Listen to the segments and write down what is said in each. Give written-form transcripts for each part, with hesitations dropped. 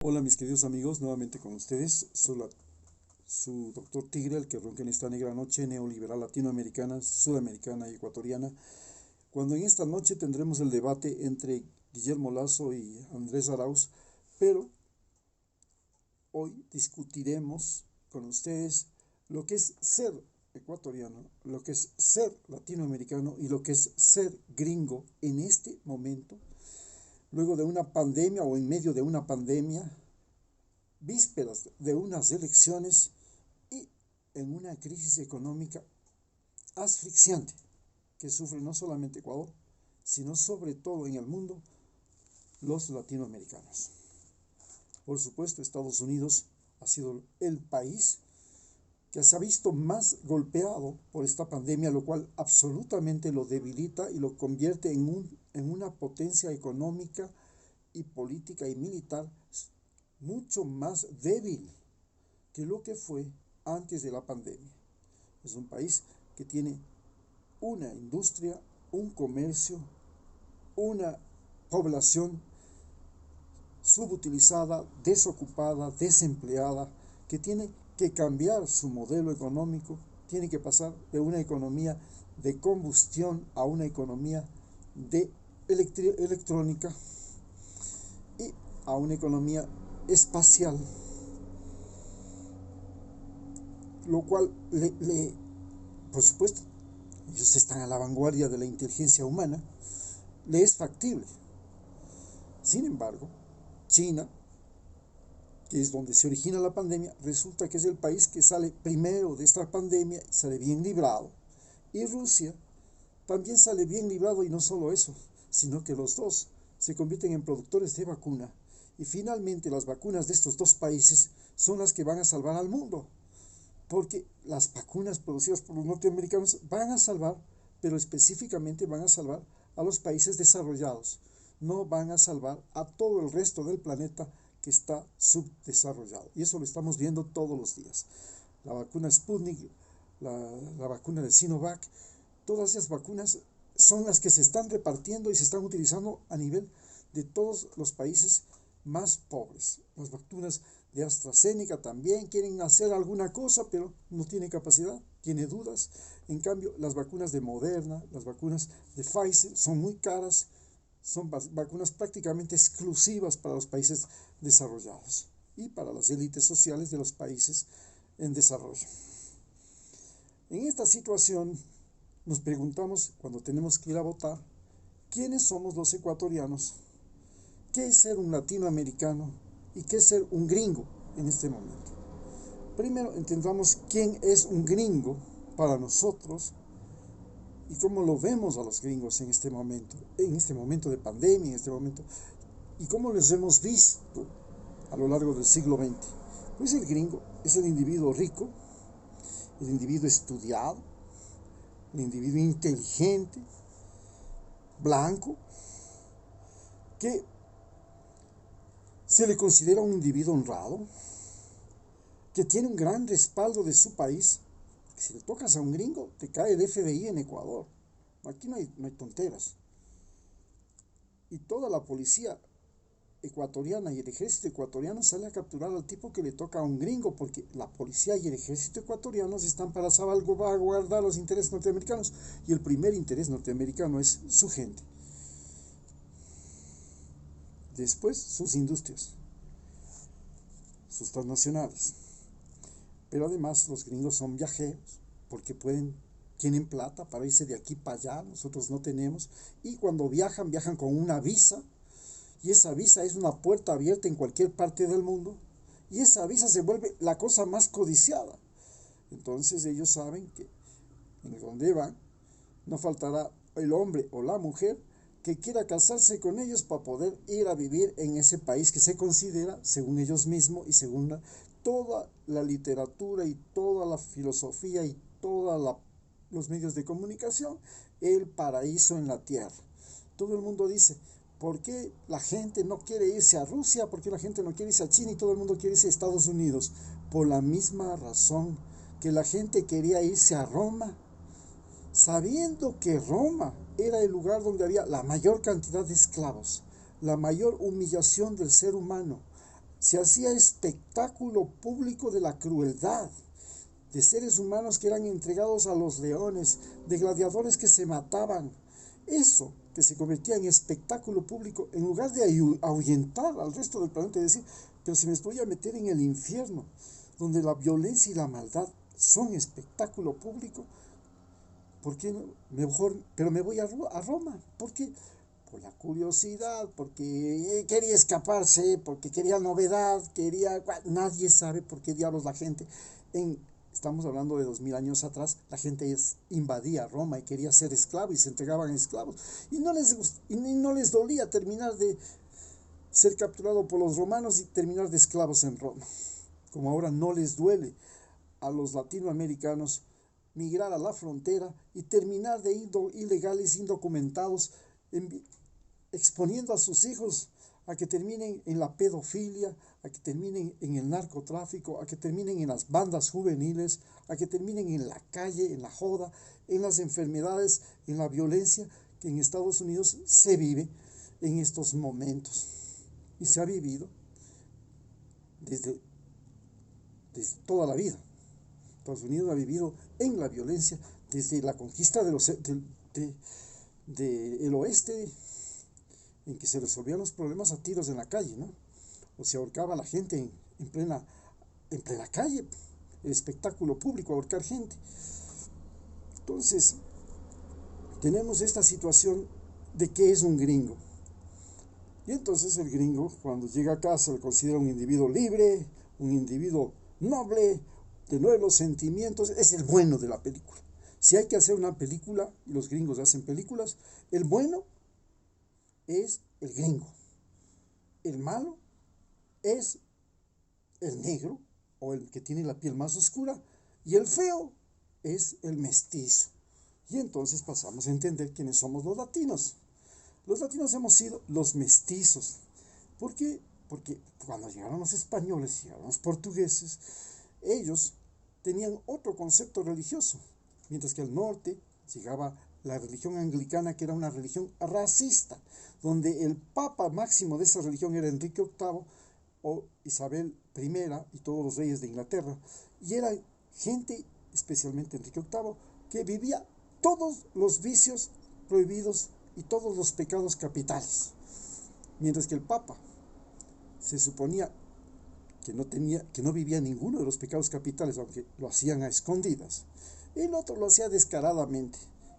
Hola mis queridos amigos, nuevamente con ustedes. Su doctor Tigre, el que ronca en esta negra noche neoliberal latinoamericana, sudamericana y ecuatoriana, cuando en esta noche tendremos el debate entre Guillermo Lasso y Andrés Arauz, pero hoy discutiremos con ustedes lo que es ser ecuatoriano, lo que es ser latinoamericano y lo que es ser gringo en este momento, luego de una pandemia o en medio de una pandemia, vísperas de unas elecciones y en una crisis económica asfixiante que sufre no solamente Ecuador, sino sobre todo en el mundo los latinoamericanos. Por supuesto, Estados Unidos ha sido el país que se ha visto más golpeado por esta pandemia, lo cual absolutamente lo debilita y lo convierte en una potencia económica y política y militar mucho más débil que lo que fue antes de la pandemia. Es un país que tiene una industria, un comercio, una población subutilizada, desocupada, desempleada, que tiene que cambiar su modelo económico, tiene que pasar de una economía de combustión a una economía de electrónica y a una economía espacial, lo cual por supuesto, ellos están a la vanguardia de la inteligencia humana, le es factible. Sin embargo, China, que es donde se origina la pandemia, resulta que es el país que sale primero de esta pandemia y sale bien librado. Y Rusia también sale bien librado, y no solo eso, sino que los dos se convierten en productores de vacuna. Y finalmente las vacunas de estos dos países son las que van a salvar al mundo, porque las vacunas producidas por los norteamericanos van a salvar, pero específicamente van a salvar a los países desarrollados, no van a salvar a todo el resto del planeta que está subdesarrollado. Y eso lo estamos viendo todos los días. La vacuna Sputnik, la vacuna de Sinovac, todas esas vacunas son las que se están repartiendo y se están utilizando a nivel de todos los países más pobres. Las vacunas de AstraZeneca también quieren hacer alguna cosa, pero no tiene capacidad, tiene dudas. En cambio, las vacunas de Moderna, las vacunas de Pfizer son muy caras, son vacunas prácticamente exclusivas para los países desarrollados y para las élites sociales de los países en desarrollo. En esta situación nos preguntamos, cuando tenemos que ir a votar, ¿quiénes somos los ecuatorianos? ¿Qué es ser un latinoamericano y qué es ser un gringo en este momento? Primero entendamos quién es un gringo para nosotros y cómo lo vemos a los gringos en este momento de pandemia, en este momento, y cómo los hemos visto a lo largo del siglo XX. Pues el gringo es el individuo rico, el individuo estudiado, el individuo inteligente, blanco, que se le considera un individuo honrado, que tiene un gran respaldo de su país. Si le tocas a un gringo, te cae el FBI en Ecuador. Aquí no hay tonteras. Y toda la policía ecuatoriana y el ejército ecuatoriano sale a capturar al tipo que le toca a un gringo, porque la policía y el ejército ecuatorianos están para salvaguardar los intereses norteamericanos, y el primer interés norteamericano es su gente. Después, sus industrias, sus transnacionales. Pero además los gringos son viajeros, porque tienen plata para irse de aquí para allá, nosotros no tenemos, y cuando viajan con una visa, y esa visa es una puerta abierta en cualquier parte del mundo, y esa visa se vuelve la cosa más codiciada. Entonces ellos saben que en donde van no faltará el hombre o la mujer que quiera casarse con ellos para poder ir a vivir en ese país que se considera, según ellos mismos y según toda la literatura y toda la filosofía y todos los medios de comunicación, el paraíso en la tierra. Todo el mundo dice, ¿por qué la gente no quiere irse a Rusia? ¿Por qué la gente no quiere irse a China y todo el mundo quiere irse a Estados Unidos? Por la misma razón que la gente quería irse a Roma, sabiendo que Roma era el lugar donde había la mayor cantidad de esclavos, la mayor humillación del ser humano, se hacía espectáculo público de la crueldad, de seres humanos que eran entregados a los leones, de gladiadores que se mataban. Eso que se convertía en espectáculo público, en lugar de ahuyentar al resto del planeta y decir, pero si me estoy a meter en el infierno, donde la violencia y la maldad son espectáculo público, ¿por qué no? Mejor, pero me voy a Roma. ¿Por qué? Por la curiosidad, porque quería escaparse, porque quería novedad, nadie sabe por qué diablos la gente, estamos hablando de 2000 años atrás, la gente invadía Roma y quería ser esclavo y se entregaban esclavos. Y no les dolía terminar de ser capturado por los romanos y terminar de esclavos en Roma. Como ahora no les duele a los latinoamericanos migrar a la frontera y terminar de ilegales, indocumentados, exponiendo a sus hijos a que terminen en la pedofilia, a que terminen en el narcotráfico, a que terminen en las bandas juveniles, a que terminen en la calle, en la joda, en las enfermedades, en la violencia que en Estados Unidos se vive en estos momentos. Y se ha vivido desde toda la vida. Estados Unidos ha vivido en la violencia desde la conquista del oeste, en que se resolvían los problemas a tiros en la calle, ¿no? O se ahorcaba a la gente en plena calle, el espectáculo público, ahorcar gente. Entonces, tenemos esta situación de qué es un gringo. Y entonces el gringo, cuando llega acá, se le considera un individuo libre, un individuo noble, de nuevos sentimientos, es el bueno de la película. Si hay que hacer una película, y los gringos hacen películas, el bueno es el gringo. El malo es el negro, o el que tiene la piel más oscura, y el feo es el mestizo. Y entonces pasamos a entender quiénes somos los latinos. Los latinos hemos sido los mestizos. ¿Por qué? Porque cuando llegaron los españoles, llegaron los portugueses, ellos tenían otro concepto religioso, mientras que al norte llegaba la religión anglicana, que era una religión racista, donde el papa máximo de esa religión era Enrique VIII o Isabel I y todos los reyes de Inglaterra, y era gente, especialmente Enrique VIII, que vivía todos los vicios prohibidos y todos los pecados capitales, mientras que el papa se suponía que no vivía ninguno de los pecados capitales, aunque lo hacían a escondidas. El otro lo hacía descaradamente,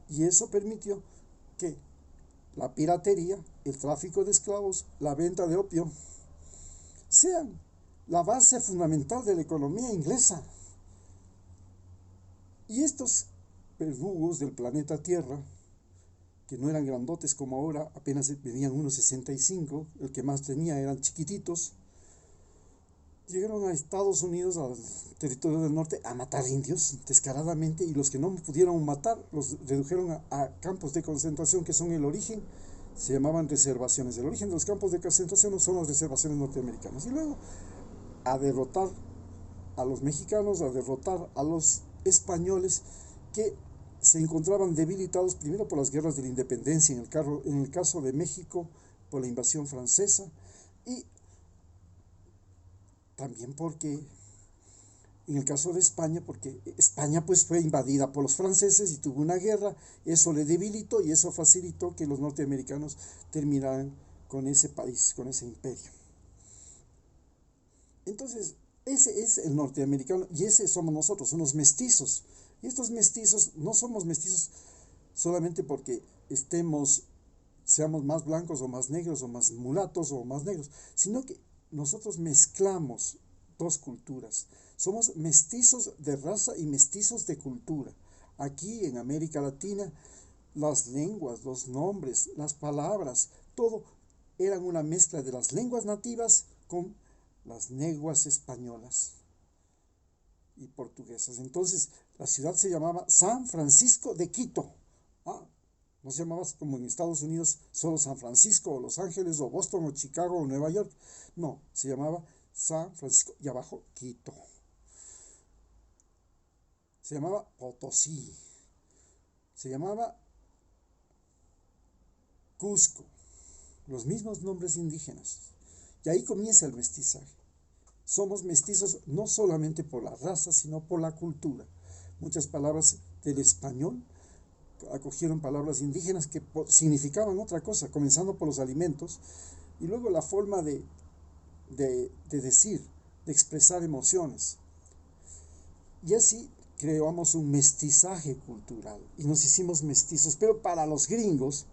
y eso permitió que la piratería, el tráfico de esclavos, la venta de opio, sean la base fundamental de la economía inglesa. Y estos verdugos del planeta Tierra, que no eran grandotes como ahora, apenas medían 1,65, el que más tenía eran chiquititos, llegaron a Estados Unidos, al territorio del norte, a matar indios descaradamente, y los que no pudieron matar los redujeron a campos de concentración, que son el origen, se llamaban reservaciones. El origen de los campos de concentración son las reservaciones norteamericanas. Y luego a derrotar a los mexicanos, a derrotar a los españoles, que se encontraban debilitados primero por las guerras de la independencia, en el caso de México por la invasión francesa, y también porque en el caso de España, porque España pues fue invadida por los franceses y tuvo una guerra, eso le debilitó y eso facilitó que los norteamericanos terminaran con ese país, con ese imperio. Entonces, ese es el norteamericano y ese somos nosotros, unos mestizos. Y estos mestizos no somos mestizos solamente porque seamos más blancos o más negros o más mulatos o más negros, sino que nosotros mezclamos dos culturas. Somos mestizos de raza y mestizos de cultura. Aquí en América Latina, las lenguas, los nombres, las palabras, todo eran una mezcla de las lenguas nativas con las lenguas españolas y portuguesas. Entonces, la ciudad se llamaba San Francisco de Quito. No se llamaba como en Estados Unidos solo San Francisco o Los Ángeles o Boston o Chicago o Nueva York. No, se llamaba San Francisco y abajo Quito. Se llamaba Potosí. Se llamaba Cusco. Los mismos nombres indígenas. Y ahí comienza el mestizaje. somos mestizos no solamente por la raza, sino por la cultura. Muchas palabras del español acogieron palabras indígenas que significaban otra cosa, comenzando por los alimentos, y luego la forma de decir, de expresar emociones. Y así creamos un mestizaje cultural y nos hicimos mestizos. Pero para los gringos,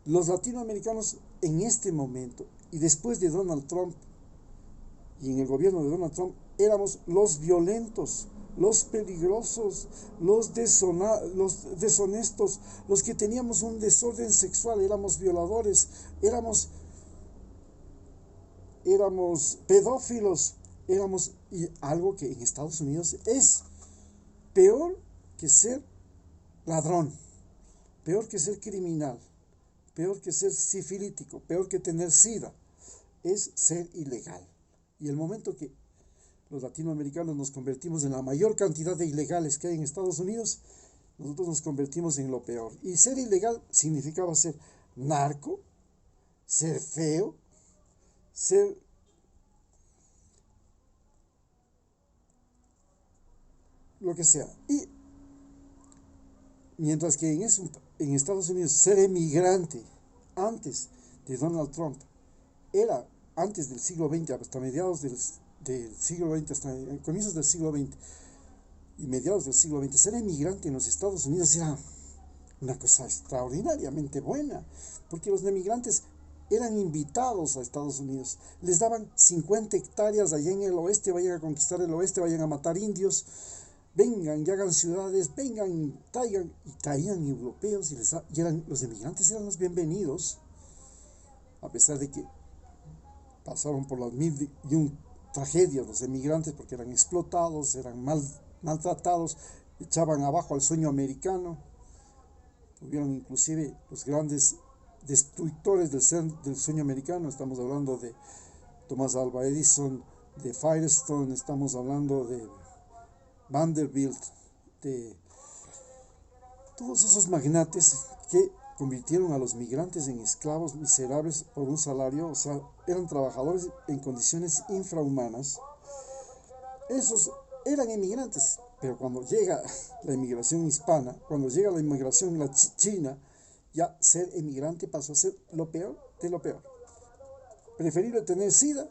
los latinoamericanos en este momento y después de Donald Trump y en el gobierno de Donald Trump, éramos los violentos, los peligrosos, los deshonestos, los que teníamos un desorden sexual, éramos violadores, éramos pedófilos, y algo que en Estados Unidos es peor que ser ladrón, peor que ser criminal, peor que ser sifilítico, peor que tener sida, es ser ilegal. Y el momento que los latinoamericanos nos convertimos en la mayor cantidad de ilegales que hay en Estados Unidos, nosotros nos convertimos en lo peor. Y ser ilegal significaba ser narco, ser feo, ser lo que sea. Y mientras que en Estados Unidos ser emigrante antes de Donald Trump era antes del siglo XX, hasta mediados del siglo XX, hasta comienzos del siglo XX y mediados del siglo XX, ser emigrante en los Estados Unidos era una cosa extraordinariamente buena, porque los emigrantes eran invitados a Estados Unidos, les daban 50 hectáreas allá en el oeste, vayan a conquistar el oeste, vayan a matar indios, vengan y hagan ciudades, vengan, traigan, y traían europeos, los emigrantes eran los bienvenidos, a pesar de que pasaron por las mil y un tragedias los emigrantes, porque eran explotados, eran maltratados, echaban abajo al sueño americano. Hubieron inclusive los grandes destructores del sueño americano. Estamos hablando de Thomas Alva Edison, de Firestone, estamos hablando de Vanderbilt, de todos esos magnates que convirtieron a los migrantes en esclavos miserables por un salario, o sea, eran trabajadores en condiciones infrahumanas. Esos eran emigrantes, pero cuando llega la inmigración hispana, cuando llega la inmigración china, ya ser emigrante pasó a ser lo peor de lo peor. Preferible tener sida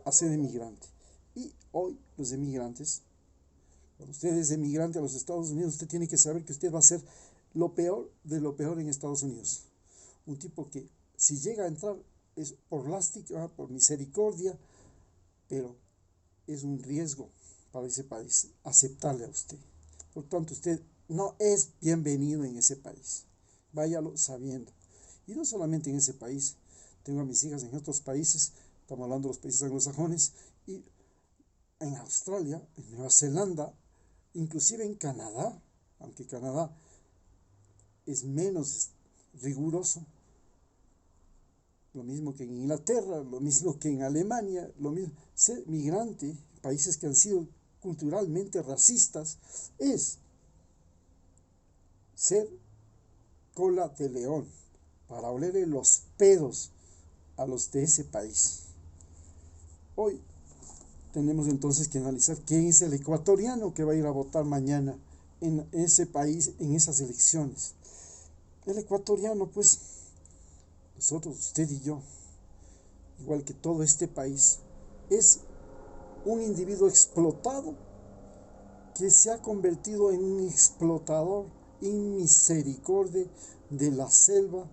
a ser emigrante. Y hoy los emigrantes, cuando usted es emigrante a los Estados Unidos, usted tiene que saber que usted va a ser lo peor de lo peor en Estados Unidos. Un tipo que si llega a entrar es por lástima, por misericordia, pero es un riesgo para ese país aceptarle a usted. Por tanto, usted no es bienvenido en ese país. Váyalo sabiendo. Y no solamente en ese país. Tengo a mis hijas en otros países, estamos hablando de los países anglosajones, y en Australia, en Nueva Zelanda, inclusive en Canadá, aunque Canadá es menos riguroso, lo mismo que en Inglaterra, lo mismo que en Alemania, lo mismo. Ser migrante, países que han sido culturalmente racistas, es ser cola de león para olerle los pedos a los de ese país. Hoy tenemos entonces que analizar quién es el ecuatoriano que va a ir a votar mañana en ese país, en esas elecciones. El ecuatoriano, pues, nosotros, usted y yo, igual que todo este país, es un individuo explotado que se ha convertido en un explotador inmisericordia de la selva,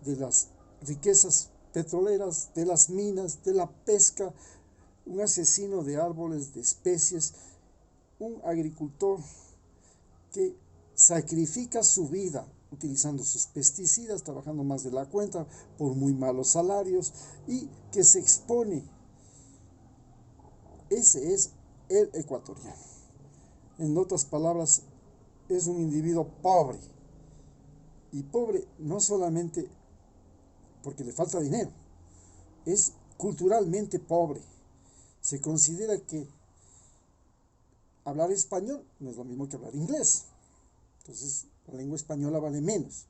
de las riquezas petroleras, de las minas, de la pesca, un asesino de árboles, de especies, un agricultor que sacrifica su vida utilizando sus pesticidas, trabajando más de la cuenta por muy malos salarios y que se expone. Ese es el ecuatoriano. En otras palabras, es un individuo pobre. Y pobre no solamente porque le falta dinero, es culturalmente pobre. Se considera que hablar español no es lo mismo que hablar inglés. Entonces, la lengua española vale menos.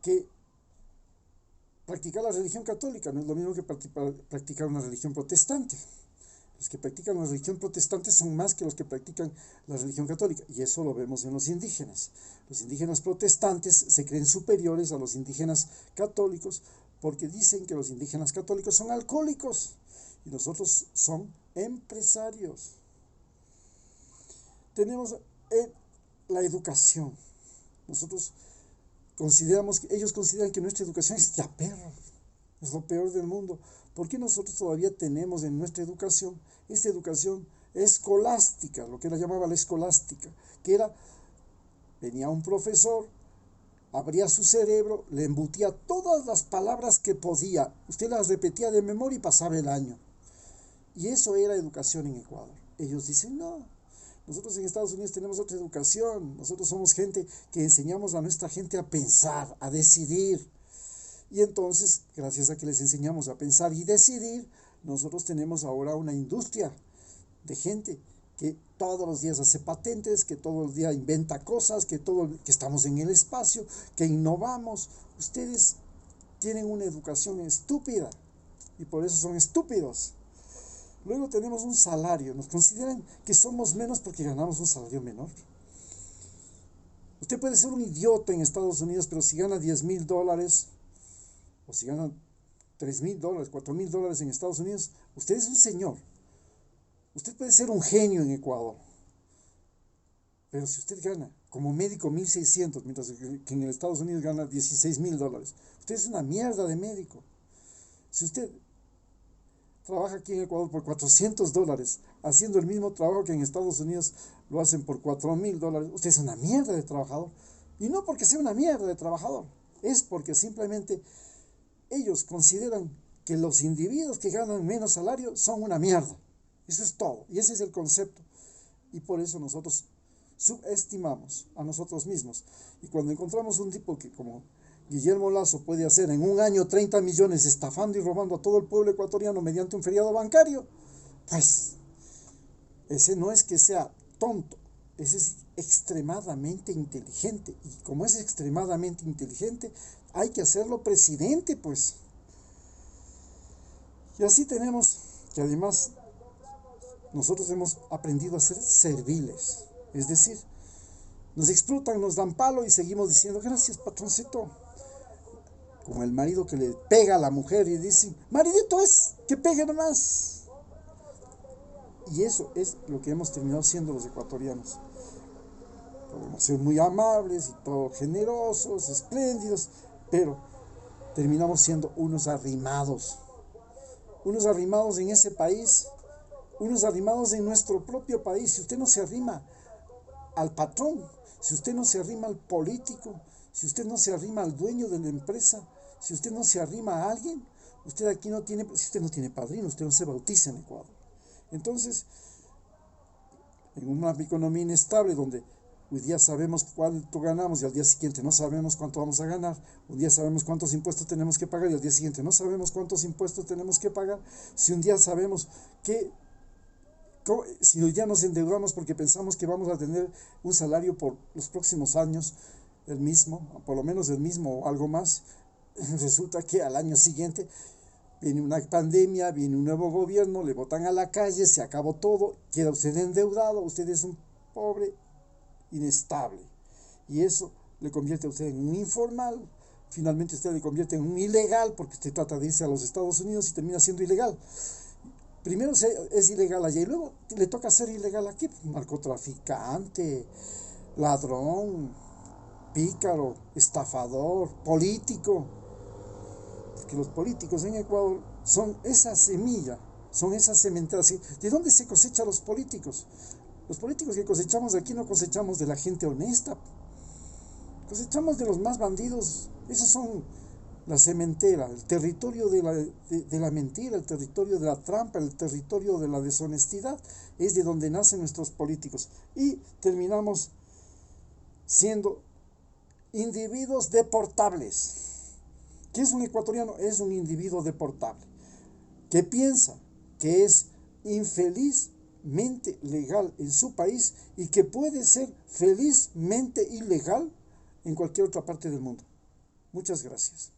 Que practicar la religión católica no es lo mismo que practicar una religión protestante. Los que practican la religión protestante son más que los que practican la religión católica. Y eso lo vemos en los indígenas. Los indígenas protestantes se creen superiores a los indígenas católicos porque dicen que los indígenas católicos son alcohólicos y nosotros son empresarios. Tenemos la educación. Nosotros ellos consideran que nuestra educación es de perro. Es lo peor del mundo. ¿Por qué nosotros todavía tenemos en nuestra educación esta educación escolástica, lo que él llamaba la escolástica, que era, venía un profesor, abría su cerebro, le embutía todas las palabras que podía, usted las repetía de memoria y pasaba el año. Y eso era educación en Ecuador. Ellos dicen, no, nosotros en Estados Unidos tenemos otra educación, nosotros somos gente que enseñamos a nuestra gente a pensar, a decidir. Y entonces, gracias a que les enseñamos a pensar y decidir, nosotros tenemos ahora una industria de gente que todos los días hace patentes, que todos los días inventa cosas, que estamos en el espacio, que innovamos. Ustedes tienen una educación estúpida y por eso son estúpidos. Luego tenemos un salario. Nos consideran que somos menos porque ganamos un salario menor. Usted puede ser un idiota en Estados Unidos, pero si gana $10,000, o si gana $3,000, $4,000 en Estados Unidos, usted es un señor. Usted puede ser un genio en Ecuador. Pero si usted gana como médico 1,600, mientras que en Estados Unidos gana $16,000, usted es una mierda de médico. Si usted trabaja aquí en Ecuador por $400, haciendo el mismo trabajo que en Estados Unidos lo hacen por $4,000, usted es una mierda de trabajador. Y no porque sea una mierda de trabajador, es porque simplemente ellos consideran que los individuos que ganan menos salario son una mierda. Eso es todo. Y ese es el concepto. Y por eso nosotros subestimamos a nosotros mismos. Y cuando encontramos un tipo que, como Guillermo Lasso, puede hacer en un año 30 millones estafando y robando a todo el pueblo ecuatoriano mediante un feriado bancario, pues ese no es que sea tonto, ese es extremadamente inteligente. Y como es extremadamente inteligente, hay que hacerlo presidente, pues. Y así tenemos que además nosotros hemos aprendido a ser serviles. Es decir, nos explotan, nos dan palo y seguimos diciendo, gracias, patroncito. Como el marido que le pega a la mujer y dice, maridito es, que pegue nomás. Y eso es lo que hemos terminado siendo los ecuatorianos. Podemos ser muy amables y todo generosos, espléndidos, pero terminamos siendo unos arrimados en ese país, unos arrimados en nuestro propio país. Si usted no se arrima al patrón, si usted no se arrima al político, si usted no se arrima al dueño de la empresa, si usted no se arrima a alguien, usted aquí no tiene, si usted no tiene padrino, usted no se bautiza en Ecuador. Entonces, en una economía inestable donde hoy día sabemos cuánto ganamos y al día siguiente no sabemos cuánto vamos a ganar, un día sabemos cuántos impuestos tenemos que pagar y al día siguiente no sabemos cuántos impuestos tenemos que pagar, si un día sabemos que, si hoy día nos endeudamos porque pensamos que vamos a tener un salario por los próximos años, el mismo, por lo menos el mismo o algo más, resulta que al año siguiente viene una pandemia, viene un nuevo gobierno, le botan a la calle, se acabó todo, queda usted endeudado, usted es un pobre inestable. Y eso le convierte a usted en un informal, finalmente usted le convierte en un ilegal, porque usted trata de irse a los Estados Unidos y termina siendo ilegal. Primero es ilegal allá y luego le toca ser ilegal aquí, narcotraficante, ladrón, pícaro, estafador, político. Porque los políticos en Ecuador son esa semilla, son esas sementeras. ¿De dónde se cosechan los políticos? Los políticos que cosechamos aquí no cosechamos de la gente honesta, cosechamos de los más bandidos. Esos son la sementera, el territorio de la mentira, el territorio de la trampa, el territorio de la deshonestidad, es de donde nacen nuestros políticos. Y terminamos siendo individuos deportables. ¿Qué es un ecuatoriano? Es un individuo deportable, que piensa que es infelizmente legal en su país y que puede ser felizmente ilegal en cualquier otra parte del mundo. Muchas gracias.